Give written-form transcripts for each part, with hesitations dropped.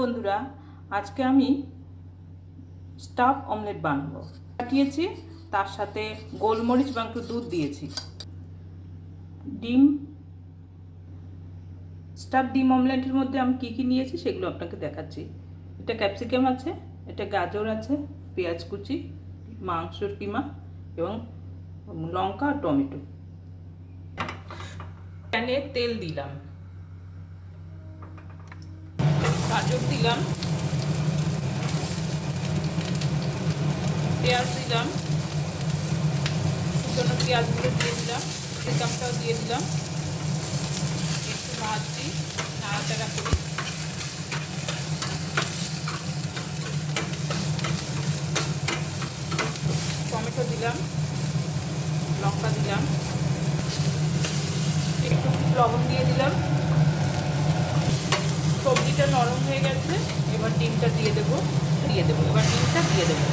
বন্ধুরা, আজকে আমি স্টাফ অমলেট বানাবো। কাটিয়েছি, তার সাথে গোলমরিচ বা একটু দুধ দিয়েছি। স্টাফ ডিম অমলেটের মধ্যে আমি কী কী নিয়েছি সেগুলো আপনাকে দেখাচ্ছি। এটা ক্যাপসিকাম আছে, এটা গাজর আছে, পেঁয়াজ কুচি, মাংসর কিমা এবং লঙ্কা আর টমেটো। প্যানে তেল দিলাম, গাজর দিলাম, পেঁয়াজ দিলাম, কুচনো পেঁয়াজগুলো দিয়ে দিলাম, ক্যাপসিকামটাও দিয়ে দিলাম। একটু ভাজছি, নাড়াচাড়া করি। টমেটো দিলাম, লঙ্কা দিলাম, একটু লবণ দিয়ে দিলাম। সবজিটা নরম হয়ে গেছে, এবার ডিমটা দিয়ে দেবো। এবার ডিমটা দিয়ে দেবো।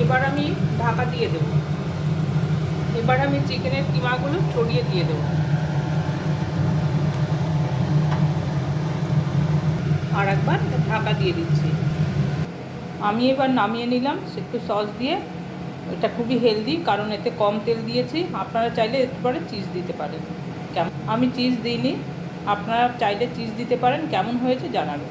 এবার আমি ঢাকা দিয়ে দেবো। এবার আমি চিকেনের কিমাগুলো ছড়িয়ে দিয়ে দেবো। আর একবার ঢাকা দিয়ে দিচ্ছি। আমি এবার নামিয়ে নিলাম একটু সস দিয়ে। এটা খুবই হেলদি, কারণ এতে কম তেল দিয়েছি। আপনারা চাইলে এর পরে চিজ দিতে পারেন। আমি চিজ দিইনি, আপনারা চাইলে চিজ দিতে পারেন। কেমন হয়েছে জানাবেন।